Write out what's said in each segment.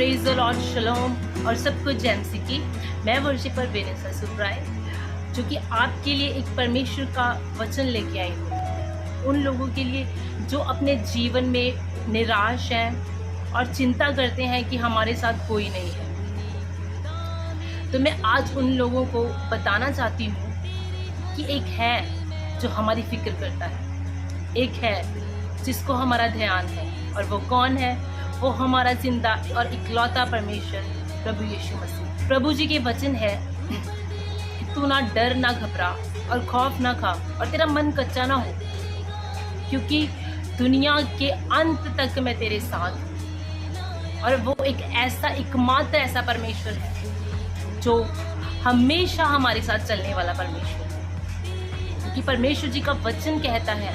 Praise the Lord, शलोम और सबको जैमसी की। मैं वर्शिपर वेनेसा सुब्राय, जो कि आपके लिए एक परमेश्वर का वचन लेके आई हूँ। उन लोगों के लिए जो अपने जीवन में निराश हैं और चिंता करते हैं कि हमारे साथ कोई नहीं है। तो मैं आज उन लोगों को बताना चाहती हूँ कि एक है जो हमारी फिक्र करता है, एक है जिसको हमारा ध्यान है, और वो कौन है? वो हमारा जिंदा और इकलौता परमेश्वर प्रभु यीशु मसीह। प्रभु जी के वचन है कि तू ना डर ना घबरा और खौफ ना खा और तेरा मन कच्चा ना हो, क्योंकि दुनिया के अंत तक मैं तेरे साथ हूँ। और वो एक एकमात्र ऐसा परमेश्वर है जो हमेशा हमारे साथ चलने वाला परमेश्वर है, क्योंकि परमेश्वर जी का वचन कहता है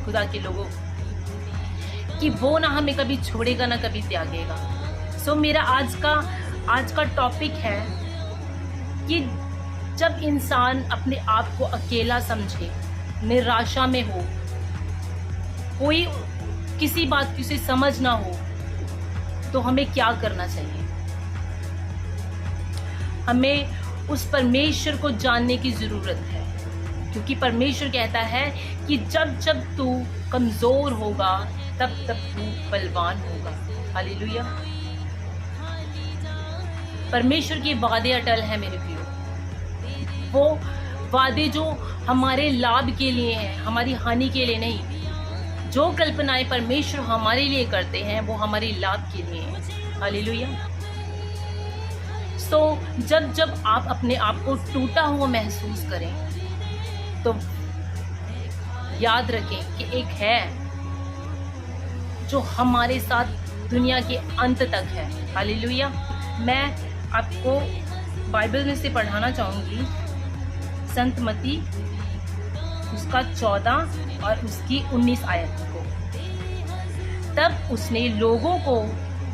खुदा के लोगों कि वो ना हमें कभी छोड़ेगा ना कभी त्यागेगा। सो मेरा आज का टॉपिक है कि जब इंसान अपने आप को अकेला समझे, निराशा में हो, कोई किसी बात की उसे समझ ना हो, तो हमें क्या करना चाहिए? हमें उस परमेश्वर को जानने की ज़रूरत है, क्योंकि परमेश्वर कहता है कि जब जब तू कमज़ोर होगा तब तब तू बलवान होगा। हालेलुया। परमेश्वर के वादे अटल हैं मेरे प्रियो। वो वादे जो हमारे लाभ के लिए हैं, हमारी हानि के लिए नहीं। जो कल्पनाएं परमेश्वर हमारे लिए करते हैं वो हमारे लाभ के लिए हैं। हालेलुया। तो जब जब आप अपने आप को टूटा हुआ महसूस करें तो याद रखें कि एक है जो हमारे साथ दुनिया के अंत तक है। हालेलुया। मैं आपको बाइबल में से पढ़ाना चाहूँगी संत मत्ती उसका 14 और उसकी 19 आयत को। तब उसने लोगों को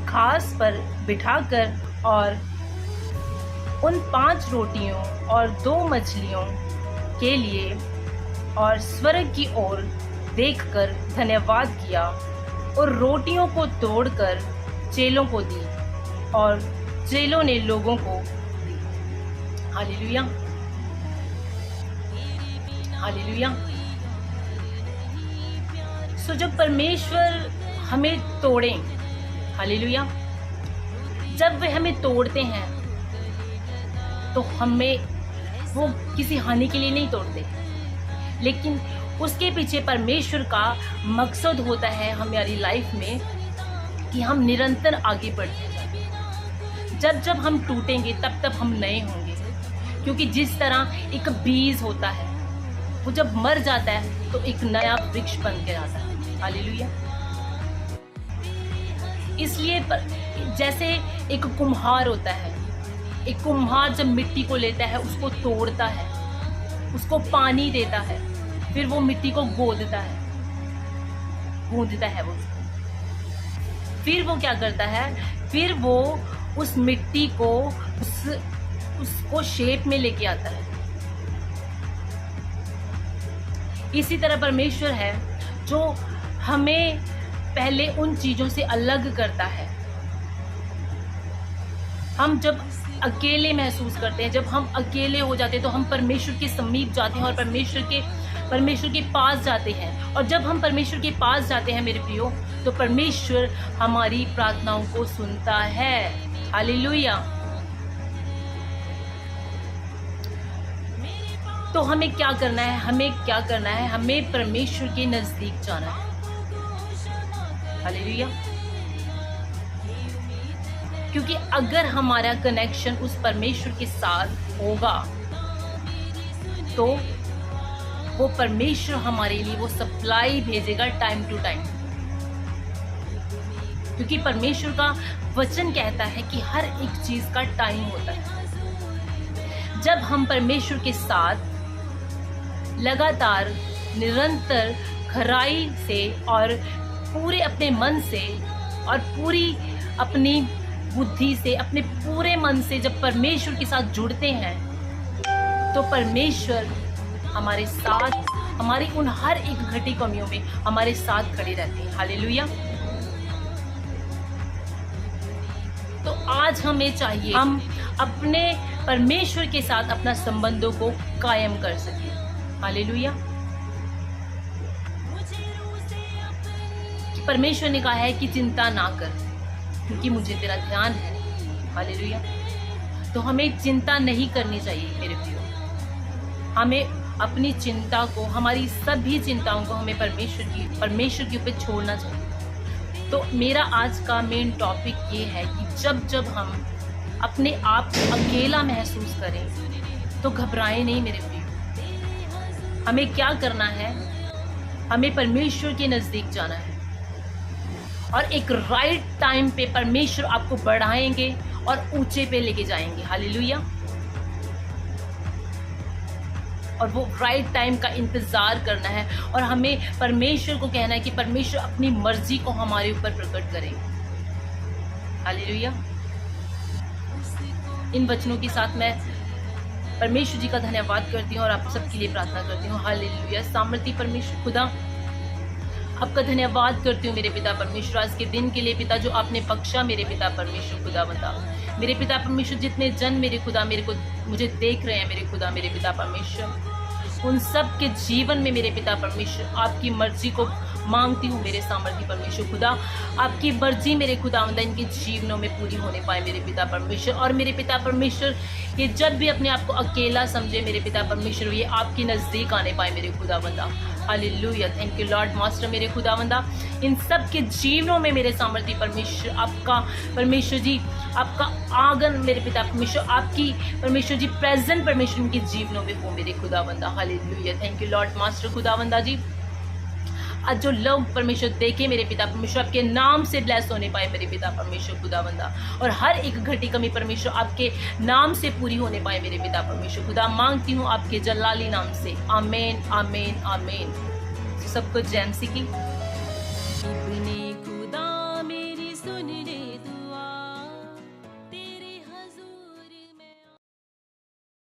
घास पर बिठाकर और उन 5 रोटियों और 2 मछलियों के लिए और स्वर्ग की ओर देखकर धन्यवाद किया और रोटियों को तोड़कर चेलों को दी और चेलों ने लोगों को दी। Hallelujah, hallelujah. सो जब परमेश्वर हमें तोड़ें, हालेलुया, जब वे हमें तोड़ते हैं तो हमें वो किसी हानि के लिए नहीं तोड़ते, लेकिन उसके पीछे परमेश्वर का मकसद होता है हमारी लाइफ में कि हम निरंतर आगे बढ़ते जाएं। जब जब हम टूटेंगे तब तब हम नए होंगे, क्योंकि जिस तरह एक बीज होता है वो जब मर जाता है तो एक नया वृक्ष बन के आता है। हालेलुया। इसलिए जैसे एक कुम्हार होता है, एक कुम्हार जब मिट्टी को लेता है, उसको तोड़ता है, उसको पानी देता है, फिर वो मिट्टी को गूंदता है वो फिर वो क्या करता है? फिर वो उस मिट्टी को उसको शेप में लेके आता है। इसी तरह परमेश्वर है जो हमें पहले उन चीजों से अलग करता है। हम जब अकेले महसूस करते हैं, जब हम अकेले हो जाते हैं तो हम परमेश्वर के समीप जाते हैं और परमेश्वर के पास जाते हैं। और जब हम परमेश्वर के पास जाते हैं मेरे प्रियो, तो परमेश्वर हमारी प्रार्थनाओं को सुनता है। हालेलुया। तो हमें क्या करना है? हमें परमेश्वर के नजदीक जाना है। हालेलुया। क्योंकि अगर हमारा कनेक्शन उस परमेश्वर के साथ होगा तो वो परमेश्वर हमारे लिए वो सप्लाई भेजेगा टाइम टू टाइम, क्योंकि परमेश्वर का वचन कहता है कि हर एक चीज का टाइम होता है। जब हम परमेश्वर के साथ लगातार निरंतर खराई से और पूरे अपने मन से और पूरी अपनी बुद्धि से, अपने पूरे मन से जब परमेश्वर के साथ जुड़ते हैं तो परमेश्वर हमारे साथ, हमारी उन हर एक घटी कमियों में हमारे साथ खड़े रहते हैं। हालेलुया। तो आज हमें चाहिए हम अपने परमेश्वर के साथ अपना संबंधों को कायम कर सकें। हालेलुया। परमेश्वर ने कहा है कि चिंता ना कर, क्योंकि मुझे तेरा ध्यान है। हालेलुया। तो हमें चिंता नहीं करनी चाहिए मेरे प्रियो। हमें अपनी चिंता को, हमारी सभी चिंताओं को हमें परमेश्वर के ऊपर छोड़ना चाहिए। तो मेरा आज का मेन टॉपिक ये है कि जब हम अपने आप को अकेला महसूस करें तो घबराएं नहीं मेरे प्रियो। हमें क्या करना है, हमें परमेश्वर के नज़दीक जाना है और एक राइट टाइम पे परमेश्वर आपको बढ़ाएंगे और ऊंचे पे लेके जाएंगे। हालेलुया। और वो राइट टाइम का इंतज़ार करना है और हमें परमेश्वर को कहना है कि परमेश्वर अपनी मर्जी को हमारे ऊपर प्रकट करेंगे। हालेलुया। इन वचनों के साथ मैं परमेश्वर जी का धन्यवाद करती हूँ और आप सबके लिए प्रार्थना करती हूँ। हालेलुया। सामर्थी परमेश्वर खुदा, आपका धन्यवाद करती हूँ मेरे पिता परमेश्वर, आज के दिन के लिए पिता जो आपने बख्शा मेरे पिता परमेश्वर खुदा बता। मेरे पिता परमेश्वर जितने जन मेरे खुदा मुझे देख रहे हैं मेरे खुदा मेरे पिता परमेश्वर, उन सब के जीवन में मेरे पिता परमेश्वर आपकी मर्जी को मांगती हूँ मेरे सामर्थी परमेश्वर खुदा। आपकी मर्जी मेरे खुदावंदा इनके जीवनों में पूरी होने पाए मेरे पिता परमेश्वर। और मेरे पिता परमेश्वर ये जब भी अपने आप को अकेला समझे मेरे पिता परमेश्वर, ये आपके नज़दीक आने पाए मेरे खुदावंदा। Hallelujah. Thank you lord master मेरे खुदावंदा। इन सब के जीवनों में मेरे सामर्थी परमेश्वर आपका परमेश्वर जी आपका आगन मेरे पिता परमेश्वर, आपकी परमेश्वर जी प्रेजेंट परमेश्वर इनके जीवनों में हो मेरे खुदावंदा। Hallelujah. Thank you lord master खुदावंदा जी। आज जो लोग परमेश्वर देखे मेरे पिता परमेश्वर आपके नाम से ब्लेस होने पाए मेरे पिता परमेश्वर खुदावंदा, और हर एक घटी कमी परमेश्वर आपके नाम से पूरी होने पाए मेरे पिता परमेश्वर खुदा। मांगती हूँ आपके जलाली नाम से। आमीन आमीन आमीन। सबको जय मसीह की।